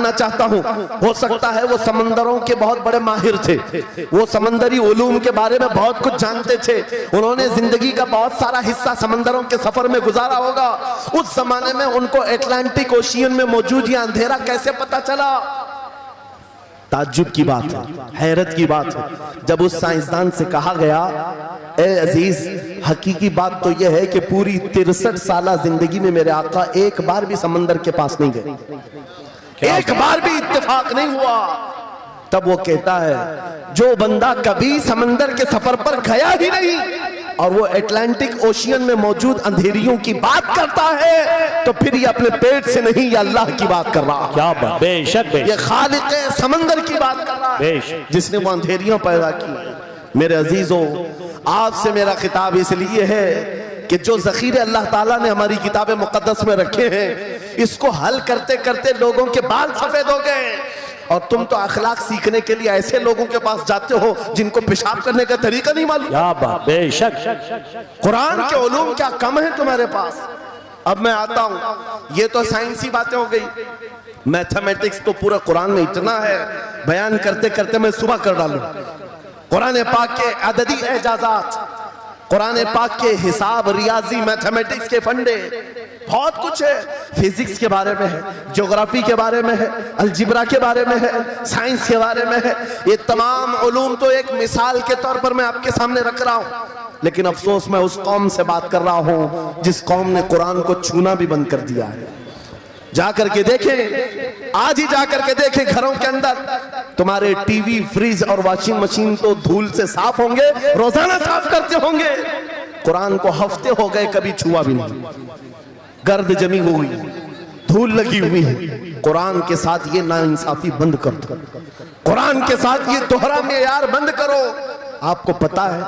जानना चाहता हूँ। हो सकता है वो समंदरों के बहुत बड़े माहिर थे, वो समंदरी उलूम के बारे में बहुत कुछ जानते थे, उन्होंने जिंदगी का बहुत सारा हिस्सा समंदरों के सफर में गुजारा होगा। उस जमाने में उनको अटलांटिक ओशियन में मौजूद ये अंधेरा कैसे पता चला? ताज्जुब की बात है, हैरत की बात है। जब उस साइंसदान से कहा गया, ए अजीज, हकीकी बात तो यह है कि पूरी 63 साल जिंदगी में मेरे आका एक बार भी समंदर के पास नहीं गए, एक बार भी इत्तेफाक नहीं हुआ। तब वो कहता है, जो बंदा कभी समंदर के सफर पर गया ही नहीं और वो अटलांटिक ओशियन में मौजूद अंधेरियों की बात करता है, तो फिर ये अपने पेट से नहीं, ये अल्लाह की बात कर रहा है। क्या बात, बेशक ये खालिक समंदर की बात कर रहा है, जिसने वो अंधेरियां पैदा की। मेरे अजीजों, आपसे मेरा खिताब इसलिए है कि जो ज़ख़ीरे अल्लाह ताला ने हमारी किताब मुक़द्दस में रखे हैं, इसको हल करते करते लोगों के बाल सफेद हो गए। और तुम तो अखलाक सीखने के लिए ऐसे लोगों के पास जाते हो जिनको पेशाब करने का तरीका नहीं मालूम। क्या बात, बेशक। कुरान के उलूम क्या कम है तुम्हारे पास? अब मैं आता हूं, ये तो साइंसी बातें हो गई, मैथमेटिक्स तो पूरा कुरान में इतना है, बयान करते करते मैं सुबह कर डालूं। कुरान पाक के अददी एजाजात, कुरान पाक के हिसाब, रियाजी, मैथमेटिक्स के फंडे, बहुत कुछ है। फिजिक्स के बारे में है, ज्योग्राफी के बारे में है, अलजिब्रा के बारे में है, साइंस के बारे में है। ये तमाम उलूम तो एक मिसाल के तौर पर मैं आपके सामने रख रहा हूं, लेकिन अफसोस मैं उस कौम से बात कर रहा हूं जिस कौम ने कुरान को छूना भी बंद कर दिया है। जाकर के देखें, आज ही जाकर के देखें, घरों के अंदर तुम्हारे टीवी, फ्रिज और वॉशिंग मशीन तो धूल से साफ होंगे, रोजाना साफ करते होंगे, कुरान को हफ्ते हो गए कभी छुआ भी नहीं। गर्द जमी हुई, धूल लगी हुई है। कुरान के साथ ये नाइंसाफी बंद कर दो, कुरान के साथ ये दोहरा मेयार बंद करो। आपको पता है,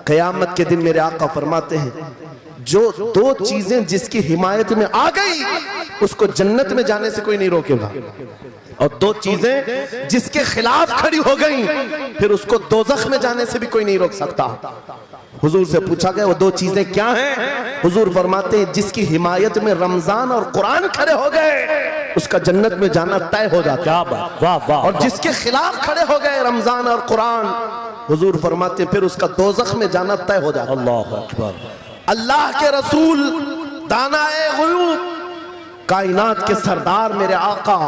क़यामत के दिन मेरे आका फरमाते हैं, जो दो चीजें जिसकी हिमायत में आ गई उसको जन्नत में जाने से कोई नहीं रोकेगा, और दो चीजें जिसके खिलाफ खड़ी हो गई फिर उसको दोज़ख में जाने से भी कोई नहीं रोक सकता। हुजूर से पूछा गया, वो दो चीजें क्या हैं? हुजूर फरमाते हैं, जिसकी हिमायत में रमजान और कुरान खड़े हो गए उसका जन्नत में जाना तय हो जाता। क्या बात, वाह वाह। और जिसके खिलाफ खड़े हो गए रमजान और कुरान, हुजूर फरमाते हैं फिर उसका दोज़ख में जाना तय हो जाता। अल्लाह अकबर। अल्लाह के रसूल, दानाए ग़ुयूब, कायनात के सरदार मेरे आका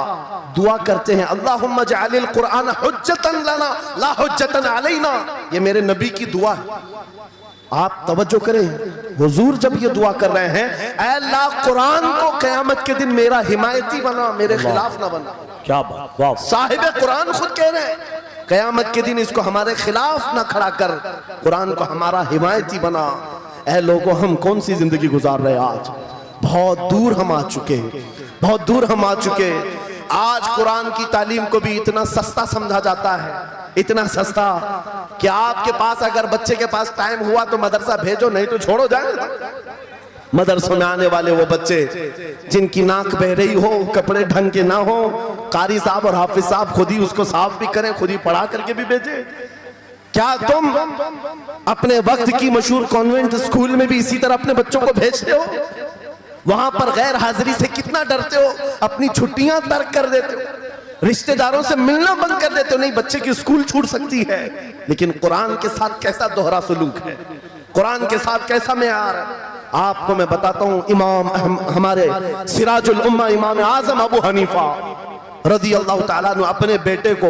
दुआ करते हैं, अल्लाहुम्मा जअलिल कुरान हुज्जतन लना ला हुज्जतन अलैना। ये मेरे नबी की दुआ है। आप तवज्जो करें, हुजूर जब ये दुआ कर रहे हैं, ऐ अल्लाह कुरान को क़यामत के दिन मेरा हिमायती बना, मेरे खिलाफ ना बना। क्या बात, वाह। साहिब कुरान खुद कह रहे हैं, क़यामत के दिन इसको हमारे खिलाफ ना खड़ा कर, कुरान को हमारा हिमायती बना। ऐ लोगों, हम कौन सी जिंदगी गुजार रहे हैं आज? बहुत दूर हम आ चुके हैं, बहुत दूर हम आ चुके हैं। आज कुरान की तालीम को भी इतना सस्ता समझा जाता है, इतना सस्ता कि आपके पास अगर बच्चे के पास टाइम हुआ तो मदरसा भेजो, नहीं तो छोड़ो जाए। मदरसों में आने वाले वो बच्चे जिनकी नाक बह रही हो, कपड़े ढंग के ना हो, कारी साहब और हाफिज साहब खुद ही उसको साफ भी करें, खुद ही पढ़ा करके भी भेजे। क्या तुम अपने वक्त की मशहूर कॉन्वेंट स्कूल में भी इसी तरह अपने बच्चों को भेजते हो? वहां पर गैर हाजिरी से कितना डरते हो, अपनी छुट्टियां तर्क कर देते हो, रिश्तेदारों से मिलना बंद कर देते हो। नहीं, बच्चे की स्कूल छूट सकती है, लेकिन कुरान के साथ कैसा दोहरा सलूक है, कुरान के साथ कैसा मेयार है, आपको मैं बताता हूं। इमाम हमारे सिराजुल उम्मा इमाम आजम अबू हनीफा रज़ी अल्लाह ताला ने अपने बेटे को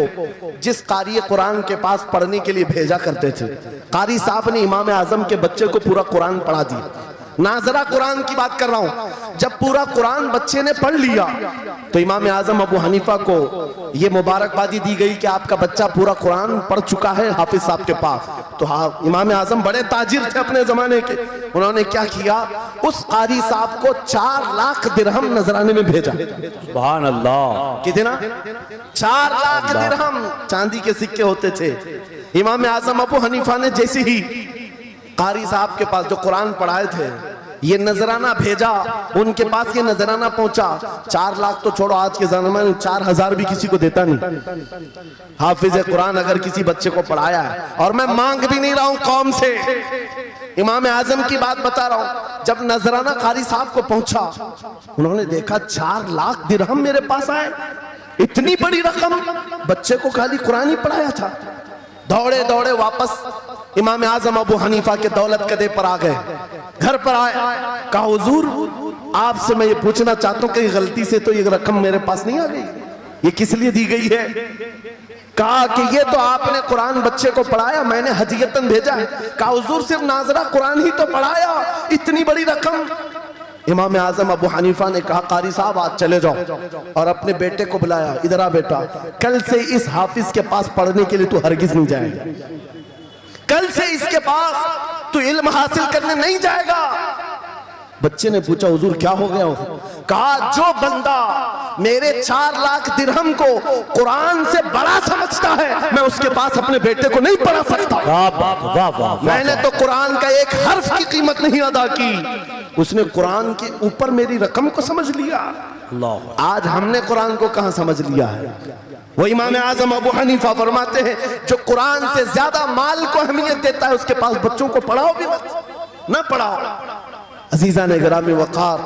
जिस कारी कुरान के पास पढ़ने के लिए भेजा करते थे, कारी साहब ने इमाम आजम के बच्चे को पूरा कुरान पढ़ा दिया। नाजरा कुरान की बात कर रहा हूं। जब पूरा कुरान बच्चे ने पढ़ लिया तो इमाम आजम अबू हनीफा को ये मुबारकबादी दी गई कि आपका बच्चा पूरा कुरान पढ़ चुका है हाफिज साहब के पास। तो हाँ, इमाम आजम बड़े ताजिर थे अपने जमाने के, उन्होंने क्या किया, उस कारी साहब को 4 लाख दिरहम नजराने में भेजा। सुभान अल्लाह। कितना? 4 लाख दिरहम चांदी के सिक्के होते थे। इमाम आजम अबू हनीफा ने जैसे ही कारी साहब के पास जो कुरान पढ़ाए थे ये नजराना भेजा, उनके पास ये नजराना पहुंचा। 4 लाख तो छोड़ो, आज के जमाने में 4000 भी किसी को देता नहीं। हाफिज कुरान अगर किसी बच्चे को पढ़ाया है, और मैं मांग भी नहीं रहा हूं कौम से, इमाम आजम की बात बता रहा हूं। जब नजराना कारी साहब को पहुंचा, उन्होंने देखा 4 लाख दिरहम मेरे पास आए, इतनी बड़ी रकम, बच्चे को खाली कुरान ही पढ़ाया था। दौड़े दौड़े वापस इमाम आजम अबू हनीफा के दौलत कदे पर आ गए। घर पर आए, कहा हुजूर आपसे मैं ये पूछना चाहता हूँ कि गलती से तो ये रकम मेरे पास नहीं आ गई, ये किस लिए दी गई है? कहा कि ये तो आपने कुरान बच्चे को पढ़ाया, मैंने हदियतन भेजा है। कहा हुजूर सिर्फ नाजरा कुरान ही तो पढ़ाया, इतनी बड़ी रकम। इमाम आजम अबू हनीफा ने कहा कारी साहब आज चले जाओ, और अपने बेटे को बुलाया, इधर आ बेटा, कल से इस हाफिज के पास पढ़ने के लिए तू हरगिज नहीं जाएगा, कल से इसके पास तू इल्म हासिल करने नहीं जाएगा। बच्चे ने पूछा हुजूर क्या हो गया? कहा जो बंदा मेरे 4 लाख दिरहम को कुरान से बड़ा समझता है, मैं उसके पास अपने बेटे को नहीं पढ़ा सकता। वाह वाह वाह वाह। मैंने तो कुरान का एक हर्फ की कीमत नहीं अदा की, उसने कुरान के ऊपर मेरी रकम को समझ लिया। अल्लाह। आज हमने कुरान को कहां समझ लिया है? वो इमाम आजम अबू हनीफा फरमाते हैं जो कुरान से ज्यादा माल को अहमियत देता है उसके पास बच्चों को पढ़ाओ भी मत, ना पढ़ाओ। अजीजा ने गिरामी वक़ार,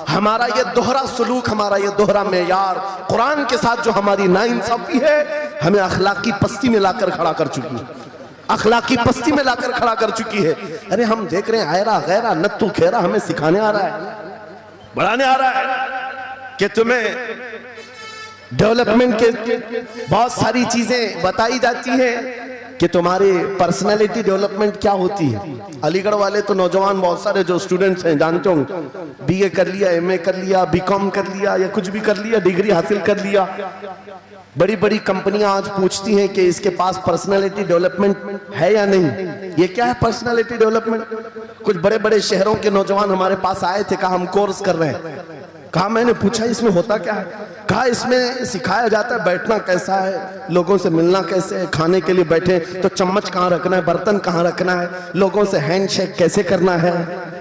हमारा ये दोहरा सलूक, हमारा ये दोहरा मेयार कुरान के साथ जो हमारी नाइंसाफी है, हमें अखलाकी पस्ती में लाकर खड़ा कर चुकी है, अखलाकी पस्ती में लाकर खड़ा कर चुकी है। अरे हम देख रहे हैं आयरा गैरा नत्तू खेरा हमें सिखाने आ रहा है, बढ़ाने आ रहा है कि तुम्हें डेवलपमेंट के बहुत सारी चीजें बताई जाती हैं कि तुम्हारी पर्सनालिटी डेवलपमेंट क्या होती है। अलीगढ़ वाले तो नौजवान बहुत सारे जो स्टूडेंट्स हैं जानते होंगे, बीए कर लिया, एमए कर लिया, बीकॉम कर लिया या कुछ भी कर लिया, डिग्री हासिल कर लिया। बड़ी बड़ी कंपनियां आज पूछती हैं कि इसके पास पर्सनालिटी डेवलपमेंट है या नहीं। ये क्या है पर्सनालिटी डेवलपमेंट? कुछ बड़े बड़े शहरों के नौजवान हमारे पास आए थे, कहा हम कोर्स कर रहे हैं। कहा मैंने पूछा इसमें होता क्या है? कहा इसमें सिखाया जाता है बैठना कैसा है, लोगों से मिलना कैसे है, खाने के लिए बैठे तो चम्मच कहाँ रखना है, बर्तन कहाँ रखना है, लोगों से हैंडशेक कैसे करना है,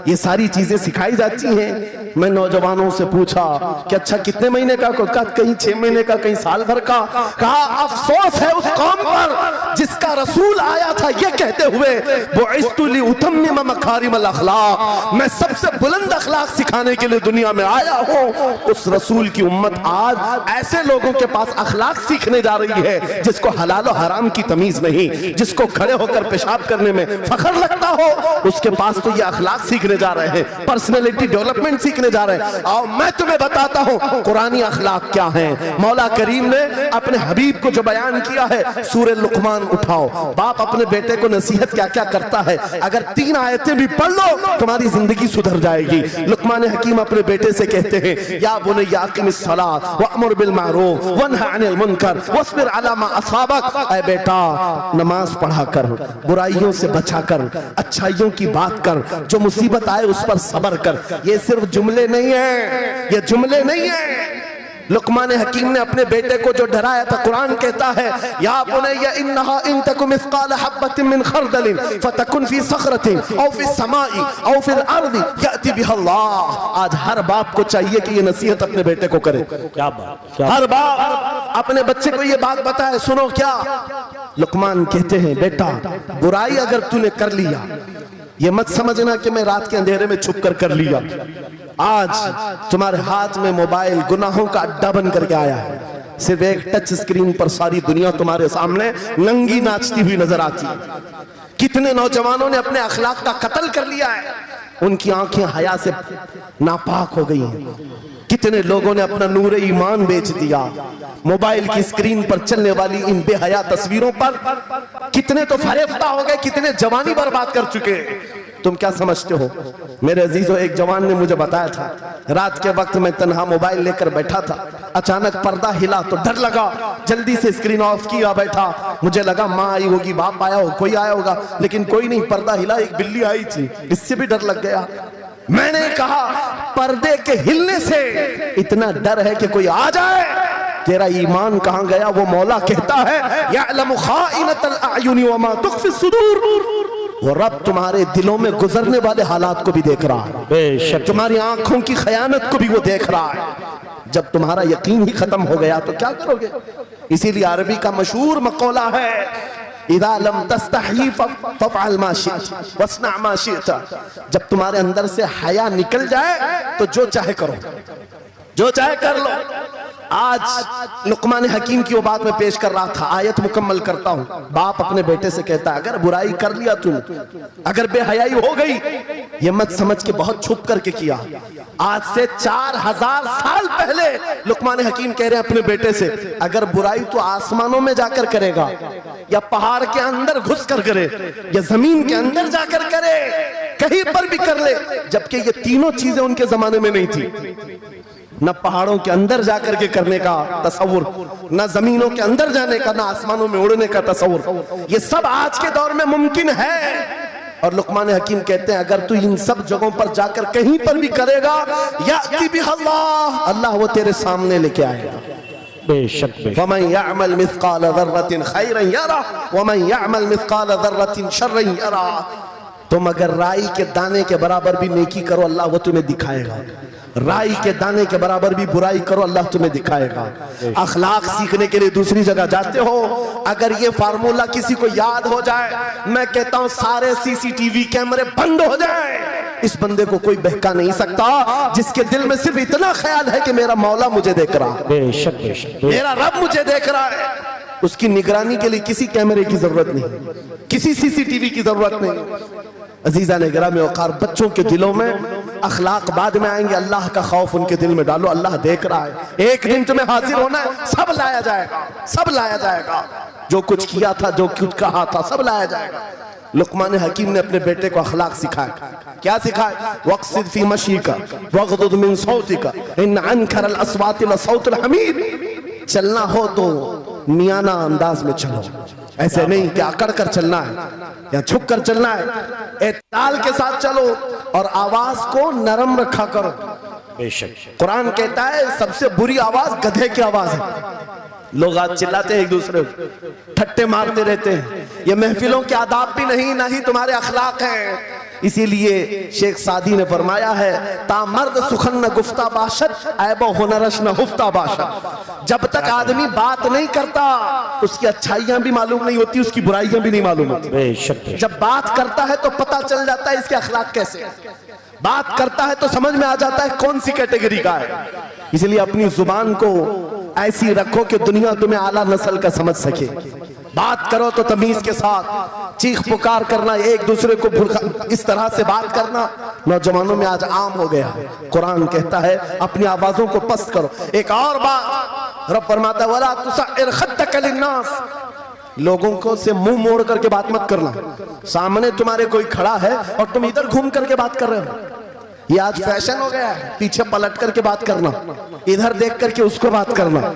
ये सारी चीजें सिखाई जाती हैं। मैं नौजवानों से पूछा कि अच्छा कितने महीने का? कहीं 6 महीने का, कहीं साल भर का। कहा अफसोस है उस कौम पर जिसका रसूल आया था ये कहते हुए बुइस्तु लिउतम्मिम मकारिमल अखलाक, मैं सबसे बुलंद अखलाक सिखाने के लिए दुनिया में आया हूँ। उस रसूल की उम्मत आज ऐसे लोगों के पास अखलाक सीखने जा रही है जिसको हलाल और हराम की तमीज नहीं, जिसको खड़े होकर पेशाब करने में फख्र लगता हो, उसके पास तो ये अखलाक सीखने जा रहे हैं, पर्सनैलिटी डेवलपमेंट सीखने जा रहे हैं। और मैं तुम्हें बताता हूं कुरानी अखलाक क्या है। मौला करीम ने अपने हबीब को जो बयान किया है, सूरह लुकमान उठाओ, बाप अपने बेटे को नसीहत क्या क्या करता है, अगर 3 आयतें भी पढ़ लो तुम्हारी जिंदगी सुधर जाएगी। लुकमान हकीम अपने बेटे से कहते हैं या बुनैया अक़िमिस सलात वअमुर बिल मारूफ वन्हा अनिल मुनकर वस्बिर अला मा असाबक, ऐ बेटा नमाज पढ़ा कर, बुराइयों से बचा कर, अच्छाइयों की बात कर, जो मुसीबत आए उस पर सब्र कर। ये सिर्फ जुमले नहीं है, ये जुमले नहीं है। लुकमान हकीम ने अपने बेटे को जो डराया था, कुरान कहता है या बुनैया इन्नहा इन तकु मिस्काल हब्बतिन मिन खरदलिन फतकुन फी सखरतिन औ फी समाई औ फिल अर्दी याति बिहा अल्लाह। आज हर बाप को चाहिए कि ये नसीहत अपने बेटे को करे। क्या बात, हर बाप अपने बच्चे को ये बात बताए, सुनो क्या लुकमान कहते हैं, बेटा बुराई अगर तूने कर लिया, ये मत समझना कि मैं रात के अंधेरे में छुप कर लिया। आज तुम्हारे हाथ में मोबाइल गुनाहों का अड्डा बन करके आया है, सिर्फ एक टच स्क्रीन पर सारी दुनिया तुम्हारे सामने नंगी नाचती हुई नजर आती है। कितने नौजवानों ने अपने अखलाक का कत्ल कर लिया है, उनकी आंखें हया से नापाक हो गई हैं। कितने लोगों ने अपना नूरे ईमान बेच दिया मोबाइल की स्क्रीन पर चलने वाली इन बेहया तस्वीरों पर। कितने तो फरेफ्ता हो गए, कितने जवानी बर्बाद कर चुके। तुम क्या समझते हो? मेरे अजीजों, एक जवान ने मुझे बताया था, रात के वक्त मैं तन्हा मोबाइल लेकर बैठा था, अचानक पर्दा हिला तो डर लगा, जल्दी से स्क्रीन ऑफ किया, बैठा। मुझे लगा माँ आई होगी, बाप आया हो, कोई आया होगा, लेकिन कोई नहीं। पर्दा हिला, एक बिल्ली आई थी, इससे भी डर लग गया। मैंने कहा पर्दे के हिलने से इतना डर है कि कोई आ जाए, तेरा ईमान कहां गया? वो मौला कहता है यअलमु खाइनतल अयुनि वमा तुख्फी सुदूर, वो रब तुम्हारे दिलों में गुजरने वाले हालात को भी देख रहा है, बेशक तुम्हारी आंखों की खयानत को भी वो देख रहा है। जब तुम्हारा यकीन ही खत्म हो गया तो क्या करोगे? इसीलिए अरबी का मशहूर मकौला है इदा लम तस्तही फफ़अल मा शिअत वस्ना मा शिअत, जब तुम्हारे अंदर से हया निकल जाए तो जो चाहे करो, जो चाहे कर लो। आज लुकमान हकीम की वो बात मैं पेश कर रहा था, आयत मुकम्मल करता हूं। बाप अपने बेटे से कहता है, अगर बुराई कर लिया तूने, अगर बेहयाई हो गई, ये मत समझ के बहुत छुप करके किया। आज से 4000 साल पहले लुकमान हकीम कह रहे हैं अपने बेटे से, अगर बुराई तो आसमानों में जाकर करेगा, या पहाड़ के अंदर घुस कर करे, या जमीन के अंदर जाकर करे, कहीं पर भी कर ले। जबकि ये तीनों चीजें उनके जमाने में नहीं थी। न पहाड़ों के अंदर जाकर के करने का तस्वुर, न जमीनों के अंदर जाने का, न आसमानों में उड़ने का तस्वुर। ये सब आज के दौर में मुमकिन है। और लुकमान हकीम कहते हैं, अगर तू इन सब जगहों पर जाकर कहीं पर भी करेगा, याती भी अल्लाह वो तेरे सामने लेके आएगा। बेशक वमन यअमल मिस्काल ज़र्रतिन खैरन यरा वमन यअमल मिस्काल ज़र्रतिन शर्रन यरा। तुम अगर राई के दाने के बराबर भी नेकी करो, अल्लाह वो तुम्हें दिखाएगा। राई के दाने के बराबर भी बुराई करो, अल्लाह तुम्हें दिखाएगा। अखलाक सीखने के लिए दूसरी जगह जाते हो, अगर ये फार्मूला किसी को याद हो जाए, मैं कहता हूं सारे सीसीटीवी कैमरे बंद हो जाए, इस बंदे को कोई बहका नहीं सकता, जिसके दिल में सिर्फ इतना ख्याल है कि मेरा मौला मुझे देख रहा है, बेशक बेशक मेरा रब मुझे देख रहा है। उसकी निगरानी के लिए किसी कैमरे की जरूरत नहीं, किसी सीसीटीवी की जरूरत नहीं। अजीजा ने गिरामी औकार, बच्चों के दिलों में अखलाक बाद में आएंगे, अल्लाह का खौफ उनके दिल में डालो। अल्लाह देख रहा है, एक दिन तुम्हें हाजिर होना है, सब लाया जाएगा, सब लाया जाएगा। जो कुछ किया था, जो कुछ कहा था, सब लाया जाएगा। लुकमान हकीम ने अपने बेटे को अखलाक सिखाया। क्या सिखाया? वक़्सिद फी मशीका वग़दुद मिन सौतिका इन अनकरल अस्वाति लसौतुल हमीद। चलना हो तो मियाना अंदाज में चलो, ऐसे नहीं कि अकड़ कर चलना है या झुक कर चलना है। एतदाल के साथ चलो और आवाज को नरम रखा करो। बेशक कुरान कहता है सबसे बुरी आवाज गधे की आवाज है। लोग आज चिल्लाते हैं एक दूसरे को, ठट्टे मारते रहते हैं। ये महफिलों के आदाब भी नहीं, ना ही तुम्हारे अखलाक हैं। इसीलिए शेख सादी ने फरमाया है, तामर्द सुखन न गुफ्ता बाशत ऐबो हुनरश न हुफ्ता बाशत। जब तक आदमी बात नहीं करता, उसकी अच्छाइयां भी मालूम नहीं होती, उसकी बुराइयां भी नहीं मालूम होती। बेशक जब बात करता है तो पता चल जाता है इसके अखलाक कैसे। बात करता है तो समझ में आ जाता है कौन सी कैटेगरी का है। इसलिए अपनी जुबान को ऐसी रखो कि दुनिया तुम्हें आला नस्ल का समझ सके। बात करो तो तमीज के साथ, चीख पुकार करना, एक दूसरे को इस तरह से बात करना नौजवानों में आज आम हो गया। कुरान कहता है अपनी आवाजों को पस्त करो। एक और बात रब फरमाता है, वला तुसइर खद्दक लिन्नास, लोगों को से मुंह मोड़ करके बात मत करना। सामने तुम्हारे कोई खड़ा है और तुम इधर घूम करके बात कर रहे हो, ये आज फैशन हो गया है। पीछे पलट करके बात करना, इधर देख करके उसको बात करना,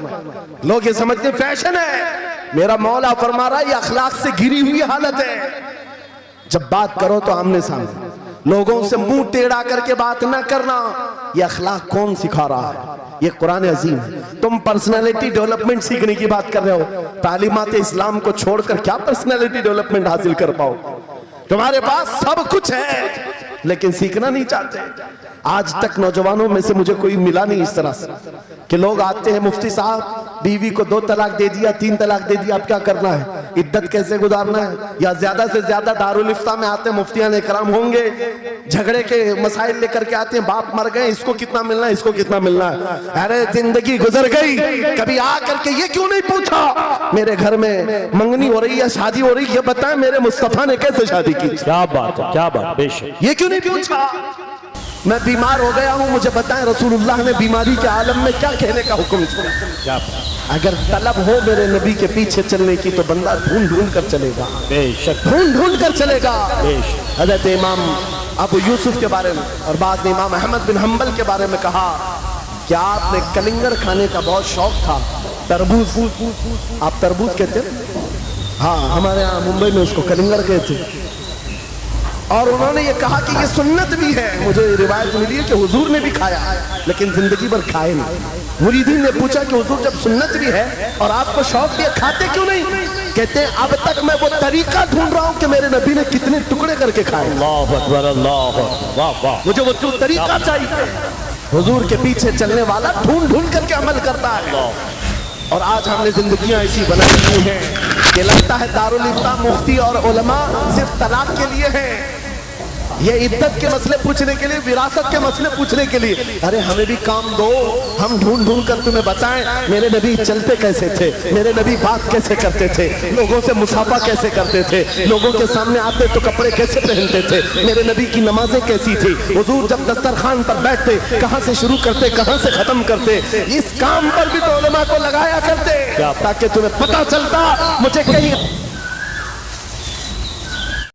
लोग ये समझते फैशन है। मेरा मौला फरमा रहा है ये अखलाक से घिरी हुई हालत है। जब बात करो तो आमने सामने, लोगों से मुंह टेढ़ा करके बात ना करना। ये अखलाक कौन सिखा रहा है? ये कुरान अजीम है। तुम पर्सनालिटी डेवलपमेंट सीखने की बात कर रहे हो, तालीमात इस्लाम को छोड़कर क्या पर्सनालिटी डेवलपमेंट हासिल कर पाओ? तुम्हारे पास सब कुछ है लेकिन सीखना नहीं चाहते। आज तक नौजवानों में से मुझे कोई मिला नहीं इस तरह से कि लोग आते हैं, मुफ्ती साहब बीवी को 2 तलाक दे दिया, 3 तलाक दे दिया, अब क्या करना है, इद्दत कैसे गुजारना है। या ज्यादा से ज्यादा दारुल इफ्ता में आते हैं, मुफ्तियान इकराम होंगे, झगड़े के मसाइल लेकर के आते हैं, बाप मर गए, इसको कितना मिलना है, इसको कितना मिलना है। अरे जिंदगी गुजर गई, कभी आ करके ये क्यों नहीं पूछा मेरे घर में मंगनी हो रही है, शादी हो रही है, ये बताएं मेरे मुस्तफा ने कैसे शादी की? क्या बात है, क्या बात। बेशक ये क्यों नहीं पूछा? मैं बीमार हो गया हूं, मुझे बताएं रसूलुल्लाह ने बीमारी के आलम में क्या कहने का हुक्म किया? क्या अगर तलब हो मेरे नबी के पीछे चलने की तो बंदा ढूंढ ढूंढ कर चलेगा, बेशक ढूंढ ढूंढ कर चलेगा। बेशक हज़रत इमाम अबू यूसुफ के बारे में और बाद में इमाम अहमद बिन हम्बल के बारे में कहा कि आपने कलिंगर खाने का बहुत शौक था, तरबूज, आप तरबूज कहते हैं? हाँ, हमारे यहाँ मुंबई में उसको कलिंगर कहते हैं। और उन्होंने ये कहा कि ये सुन्नत भी है। मुझे रिवायत मिली है कि हुजूर ने भी खाया लेकिन जिंदगी भर खाए नहीं। मुरीदीन ने पूछा कि हुजूर जब सुन्नत भी है और आपको शौक भी है, खाते क्यों नहीं? कहते हैं अब तक मैं वो तरीका ढूंढ रहा हूँ कि मेरे नबी ने कितने टुकड़े करके खाए। अल्लाह अकबर, अल्लाह अकबर, वाह वाह। मुझे वो तरीका चाहिए। हुजूर के पीछे चलने वाला ढूंढ ढूंढ करके अमल करता है। और आज हमने जिंदगियां ऐसी बनाई हुई हैं कि लगता है दारुल इफ्ता मुफ्ती और उलमा सिर्फ तलाक के लिए है। ये इद्दत के मसले पूछने के लिए, विरासत के मसले पूछने के लिए। अरे हमें भी काम दो, हम ढूंढ ढूंढ कर तुम्हें बताएं मेरे नबी चलते कैसे थे, मेरे नबी बात कैसे करते थे, लोगों से मुसाफा कैसे करते थे, लोगों के सामने आते तो कपड़े कैसे पहनते थे, मेरे नबी की नमाजें कैसी थी, हुजूर जब दस्तरखान पर बैठते कहां से शुरू करते कहां से खत्म करते। इस काम पर भी तो उलमा को लगाया करते ताकि तुम्हें पता चलता मुझे कहीं